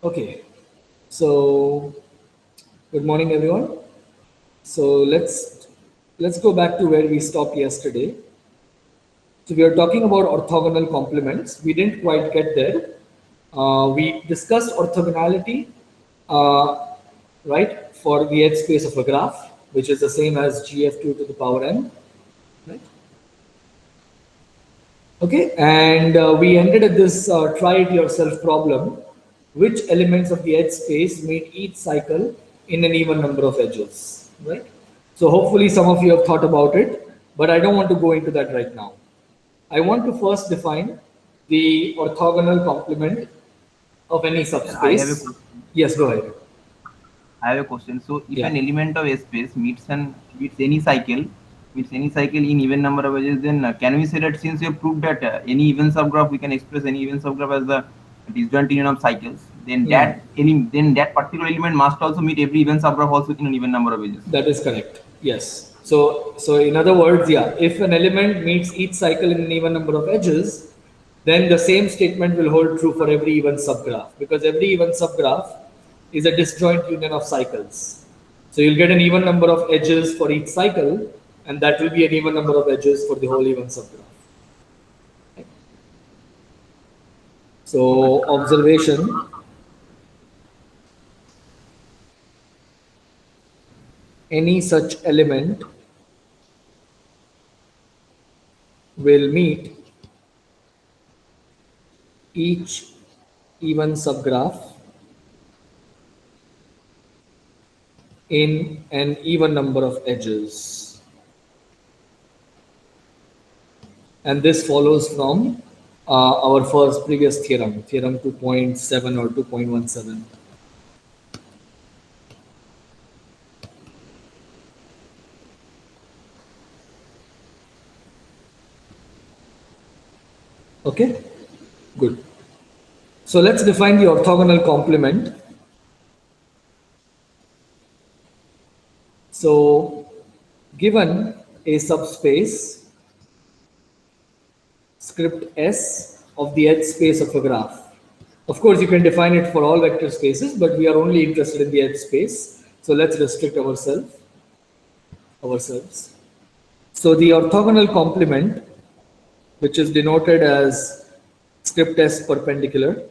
Okay, so good morning, everyone. So let's go back to where we stopped yesterday. So we are talking about orthogonal complements. We didn't quite get there. We discussed orthogonality, uh, right, for the edge space of a graph, which is the same as GF2 to the power n, right? Okay, and we ended at this try it yourself problem. Which elements of the edge space meet each cycle in an even number of edges, right? So hopefully some of you have thought about it, but I don't want to go into that right now. I want to first define the orthogonal complement of any Sir, I have a subspace. question. Yes, go ahead. I have a question. So, if Yeah. an element of a space meets any cycle in even number of edges, then can we say that since you have proved that any even subgraph we can express any even subgraph as the disjoint union of cycles, then Hmm. then that particular element must also meet every even subgraph also in an even number of edges. That is correct. Yes. So in other words, yeah, if an element meets each cycle in an even number of edges, then the same statement will hold true for every even subgraph because every even subgraph is a disjoint union of cycles. So you'll get an even number of edges for each cycle, and that will be an even number of edges for the whole even subgraph. Okay, So sir. observation: any such element will meet each even subgraph in an even number of edges. And this follows from our first previous theorem, theorem 2.7 or 2.17. Okay, good. So let's define the orthogonal complement. So given a subspace script S of the edge space of a graph. Of course, you can define it for all vector spaces, but we are only interested in the edge space. So let's restrict ourselves. So the orthogonal complement, which is denoted as script S perpendicular,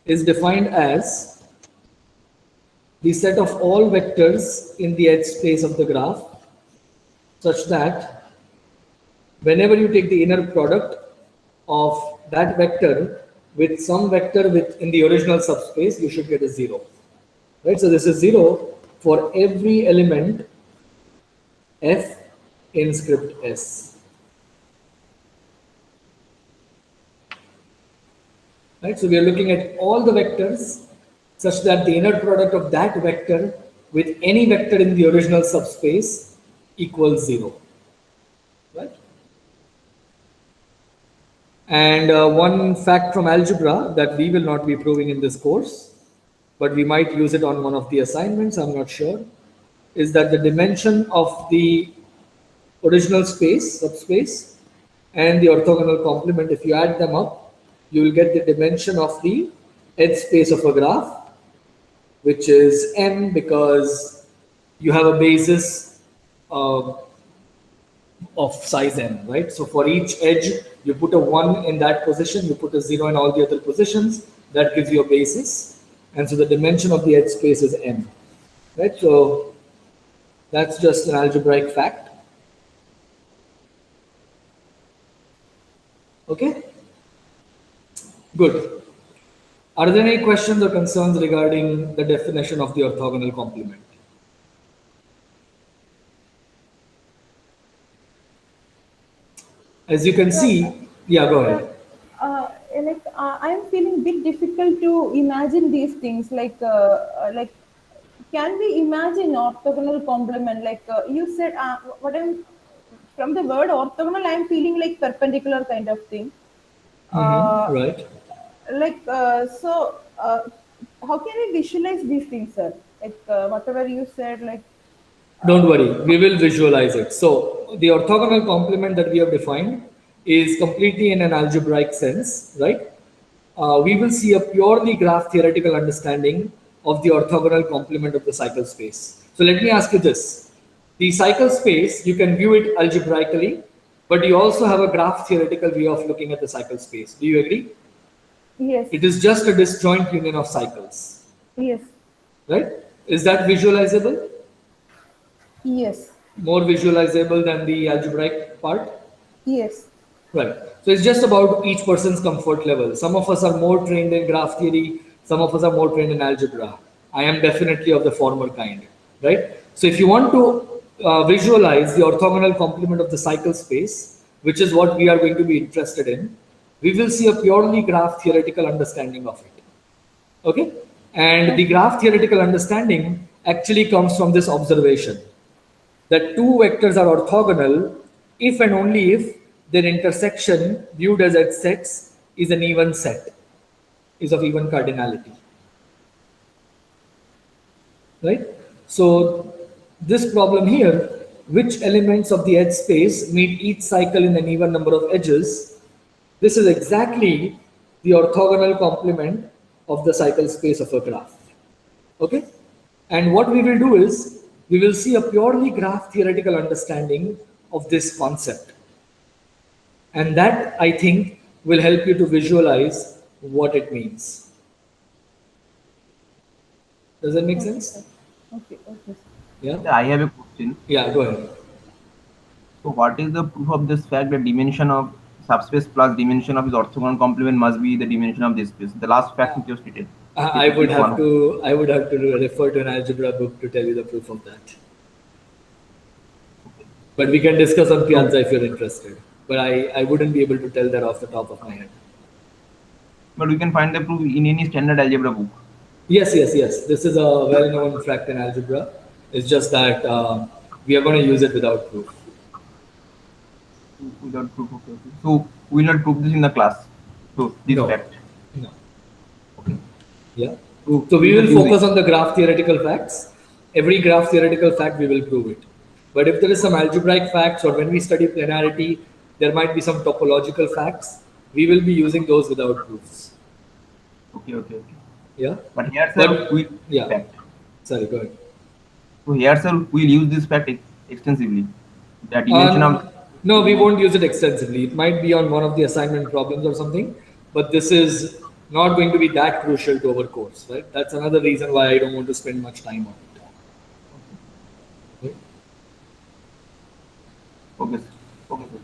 is defined as the set of all vectors in the edge space of the graph such that whenever you take the inner product of that vector with some vector in the original subspace, you should get a zero. Right? So this is zero for every element f in script S. Right? So we are looking at all the vectors such that the inner product of that vector with any vector in the original subspace equals zero. Right? And one fact from algebra that we will not be proving in this course, but we might use it on one of the assignments, I'm not sure, is that the dimension of the original space, subspace, and the orthogonal complement, if you add them up, you will get the dimension of the edge space of a graph, which is m because you have a basis uh, of size n, right? So for each edge, you put a 1 in that position, you put a 0 in all the other positions, that gives you a basis. And so the dimension of the edge space is n, right? So that's just an algebraic fact. Okay, good. Are there any questions or concerns regarding the definition of the orthogonal complement? As you can Sir, see, yeah, go sir, ahead. I am feeling bit difficult to imagine these things. Can we imagine orthogonal complement? You said, what I'm from the word orthogonal, I am feeling like perpendicular kind of thing. Uh, Right. so, how can we visualize these things, sir? Whatever you said, Don't uh, worry, we will visualize it. So the orthogonal complement that we have defined is completely in an algebraic sense, right? We will see a purely graph theoretical understanding of the orthogonal complement of the cycle space. So let me ask you this. The cycle space, you can view it algebraically, but you also have a graph theoretical way of looking at the cycle space. Do you agree? Yes. It is just a disjoint union of cycles, Yes. right? Is that visualizable? Yes. More visualizable than the algebraic part? Yes. Right. So it's just about each person's comfort level. Some of us are more trained in graph theory, some of us are more trained in algebra. I am definitely of the former kind, right? So if you want to visualize the orthogonal complement of the cycle space, which is what we are going to be interested in, we will see a purely graph theoretical understanding of it. Okay? And the graph theoretical understanding actually comes from this observation that two vectors are orthogonal if and only if their intersection viewed as its sets is an even set, is of even cardinality. Right? So this problem here, which elements of the edge space meet each cycle in an even number of edges, this is exactly the orthogonal complement of the cycle space of a graph. Okay? And what we will do is, we will see a purely graph theoretical understanding of this concept. And that, I think, will help you to visualize what it means. Does that make sense? Okay. Okay. Yeah? I have a question. Yeah, go ahead. So what is the proof of this fact that dimension of subspace plus dimension of its orthogonal complement must be the dimension of this space? The last fact which you stated. I would This have one. to refer to an algebra book to tell you the proof of that. But we can discuss on Piazza if you're interested. But I wouldn't be able to tell that off the top of my head. But we can find the proof in any standard algebra book. Yes, yes, yes. This is a well-known fact in algebra. It's just that we are going to use it without proof. Without proof. Okay. So we will not prove this in the class. So this No. fact. No. Okay. Yeah. So So we will use focus it. on the graph theoretical facts. Every graph theoretical fact, we will prove it. But if there is some algebraic facts, or when we study planarity, there might be some topological facts, we will be using those without proofs. Okay. Okay. Okay. Yeah. But here, sir, But we yeah. fact. Sorry, go ahead. So here, sir, we'll use this fact extensively. The dimension of No, we won't use it extensively. It might be on one of the assignment problems or something, but this is not going to be that crucial to our course, right? That's another reason why I don't want to spend much time on it. Right? okay, sir. Okay, sir.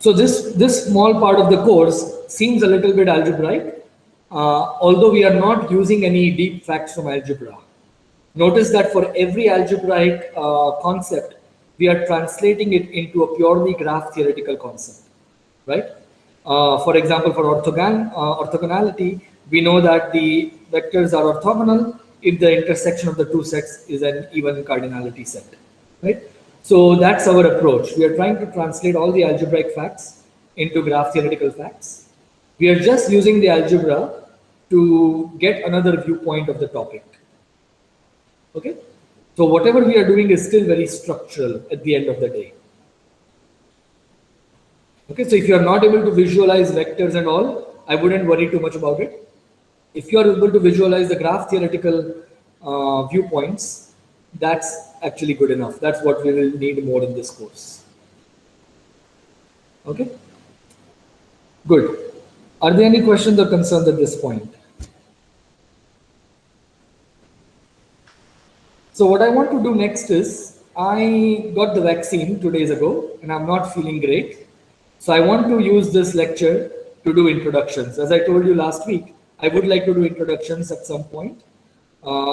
So this small part of the course seems a little bit algebraic, although we are not using any deep facts from algebra. Notice that for every algebraic concept, we are translating it into a purely graph theoretical concept, right? For example, for orthogonality, we know that the vectors are orthogonal if the intersection of the two sets is an even cardinality set, right? So that's our approach. We are trying to translate all the algebraic facts into graph theoretical facts. We are just using the algebra to get another viewpoint of the topic. Okay, so whatever we are doing is still very structural at the end of the day. Okay, so if you are not able to visualize vectors and all, I wouldn't worry too much about it. If you are able to visualize the graph theoretical viewpoints, that's actually good enough. That's what we will need more in this course. Okay, good. Are there any questions or concerns at this point? So what I want to do next is, I got the vaccine 2 days ago and I'm not feeling great. So I want to use this lecture to do introductions. As I told you last week, I would like to do introductions at some point.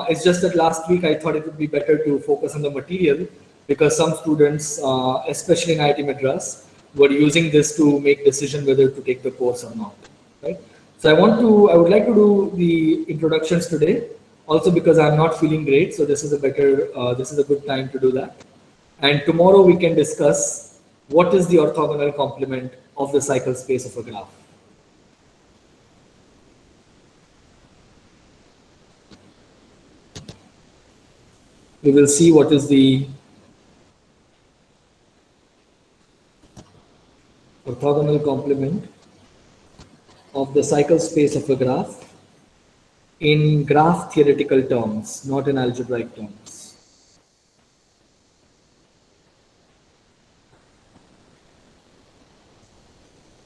It's just that last week I thought it would be better to focus on the material because some students, especially in IIT Madras, were using this to make decision whether to take the course or not. Right? So I would like to do the introductions today. Also because I'm not feeling great, so this is a good time to do that. And tomorrow we can discuss what is the orthogonal complement of the cycle space of a graph. We will see what is the orthogonal complement of the cycle space of a graph in graph theoretical terms, not in algebraic terms.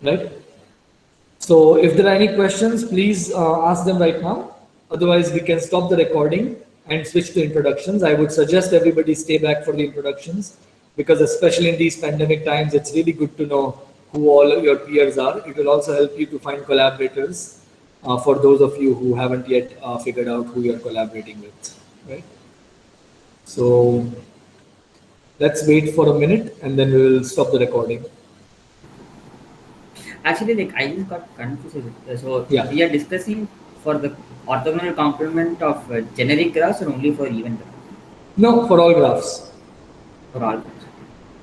Right? So if there are any questions, please ask them right now. Otherwise, we can stop the recording and switch to introductions. I would suggest everybody stay back for the introductions because especially in these pandemic times, it's really good to know who all your peers are. It will also help you to find collaborators for those of you who haven't yet figured out who you're collaborating with, right? So let's wait for a minute and then we will stop the recording. Actually, like I just got confused. So Yeah. we are discussing for the orthogonal complement of generic graphs or only for even graphs? No, for all graphs. For all graphs.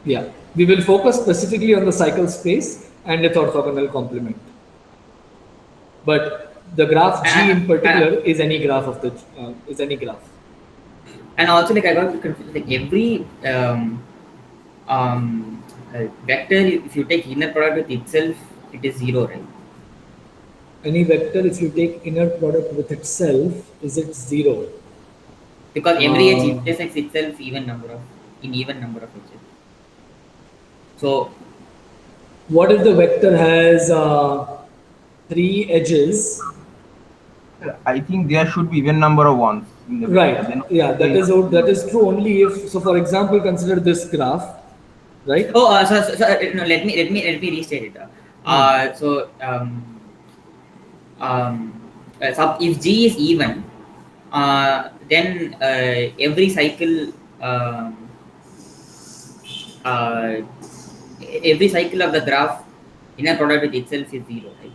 Yeah, we will focus specifically on the cycle space and its orthogonal complement. But the graph G in particular is any graph of the is any graph. And also, like I got confused. Like every vector, if you take inner product with itself, it is zero, right? Any vector, if you take inner product with itself, is it zero? Because every edge intersects itself even number of edges. So what if the vector has 3 edges? I think there should be even number of ones. In the Right. vector. Then Yeah, that is true only if. So, for example, consider this graph, right? no, let me restate it. If G is even, then every cycle of the graph inner product with itself is zero, right?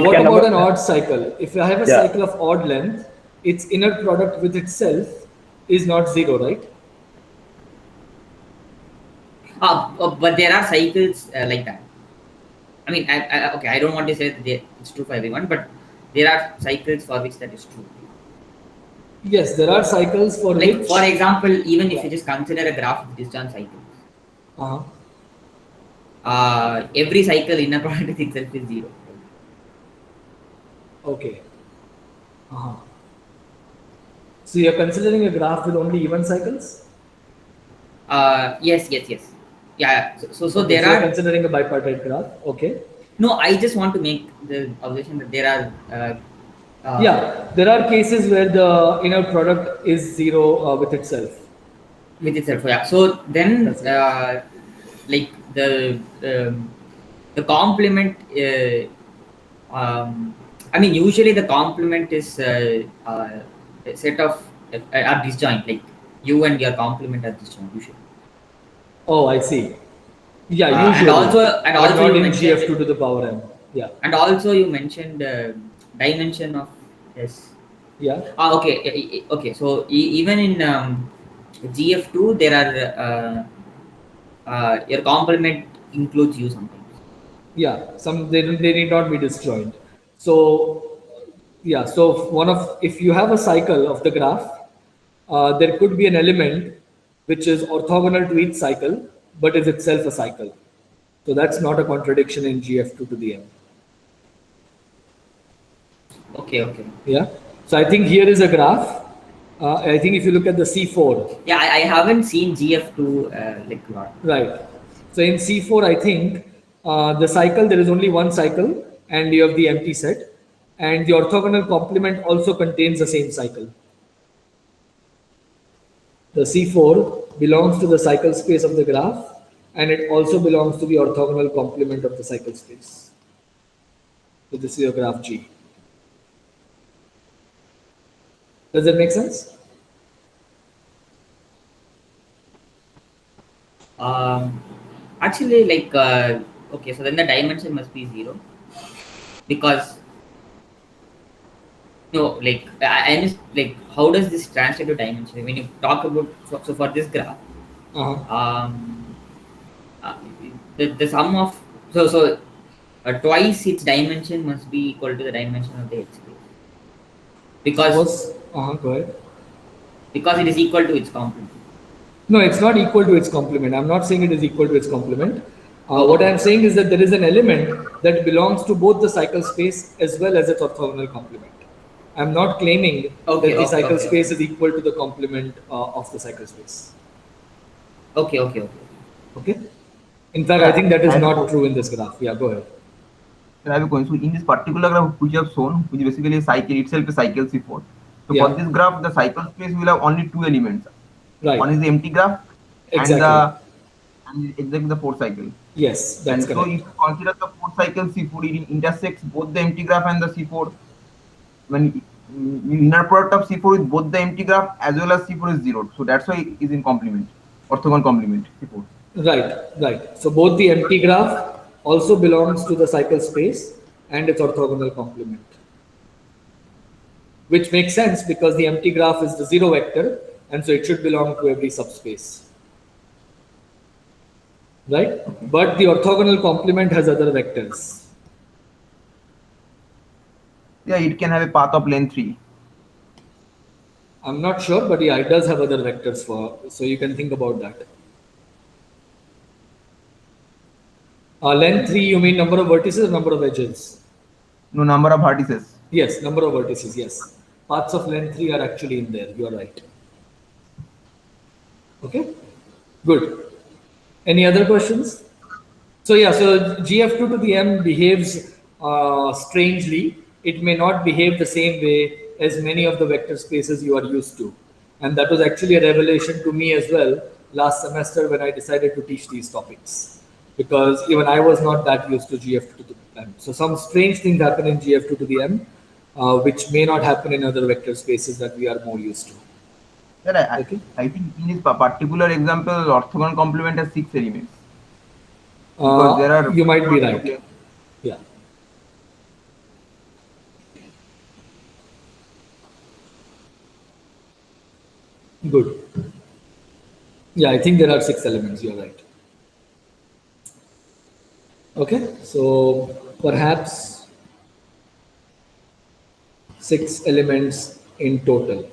What about an odd cycle? If I have a Yeah. cycle of odd length, its inner product with itself is not zero, right? But there are cycles like that. I mean, I don't want to say that it's true for everyone, but there are cycles for which that is true. Yes, there are cycles for Like which. for example, even if you just consider a graph of disjoint cycles, every cycle inner product with itself is zero. Okay. So you're considering a graph with only even cycles? Yes. Yeah. So Okay, there so you're are. considering a bipartite graph. Okay. No, I just want to make the observation that there are. Yeah, there are cases where the inner product is zero with itself. With itself, yeah. So then, That's it. like the complement. I mean, usually the complement is a set of are disjoint. Like you and your complement are disjoint usually. Oh, I see. Yeah, And usually. also But you not in mentioned- GF2 to the power n. Yeah. And also you mentioned dimension of S. Yeah. Okay. So even in GF2, there are your complement includes U sometimes. Yeah, they need not be disjoint. So yeah, so if you have a cycle of the graph, there could be an element which is orthogonal to each cycle, but is itself a cycle. So that's not a contradiction in GF2 to the n. Okay. Yeah. So I think here is a graph. I think if you look at the C4. Yeah, I haven't seen GF2 like a lot. Right. So in C4, I think the cycle, there is only one cycle and you have the empty set. And the orthogonal complement also contains the same cycle. The C4 belongs to the cycle space of the graph and it also belongs to the orthogonal complement of the cycle space. So this is your graph G. Does that make sense? Actually, like okay, so then the dimension must be zero because no, like I just like how does this translate to dimension when you talk about so for this graph, Uh-huh. the sum of so twice its dimension must be equal to the dimension of the H space because Go ahead. because it is equal to its complement. No, it's not equal to its complement. I'm not saying it is equal to its complement. What I'm saying is that there is an element that belongs to both the cycle space as well as its orthogonal complement. I'm not claiming Okay, that the okay, cycle okay, space okay. is equal to the complement of the cycle space. Okay, okay, okay. Okay. In fact, I Yeah, think that I is have a not true in this graph. Yeah, go ahead. I have a question. So in this particular graph which you have shown, which is basically a cycle itself, a cycle C4. So for Yeah, this graph, the cycle space will have only two elements. right. One is the empty graph, and Exactly. exactly the fourth cycle. Yes, that's And so if correct. you consider the fourth cycle C4, it intersects both the empty graph and the C4. When inner product of C4 with both the empty graph as well as C4 is zero. So that's why it is in complement, orthogonal complement C4. Right, right. So both the empty graph also belongs to the cycle space and its orthogonal complement, which makes sense because the empty graph is the zero vector, and so it should belong to every subspace, right? But the orthogonal complement has other vectors. Yeah, it can have a path of length 3. I'm not sure, but yeah, it does have other vectors for, so you can think about that. Length 3, you mean number of vertices or number of edges? No number of vertices. Yes, number of vertices, yes. Paths of length 3 are actually in there, you are right. Okay, good. Any other questions? So yeah, so GF2 to the M behaves strangely. It may not behave the same way as many of the vector spaces you are used to. And that was actually a revelation to me as well last semester when I decided to teach these topics. Because even I was not that used to GF2 to the M. So some strange things happen in GF2 to the M, which may not happen in other vector spaces that we are more used to. Yeah, Okay. I think in this particular example, orthogonal complement has 6 elements because there are You might be paths of right. length. Yeah. Good. Yeah, I think there are 6 elements. You're right. Okay, so perhaps 6 elements in total.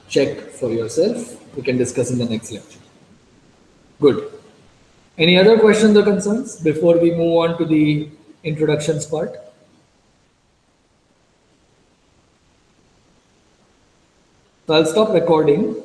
Check for yourself. We can discuss in the next lecture. Good. Any other questions or concerns before we move on to the introductions part? So I'll stop recording.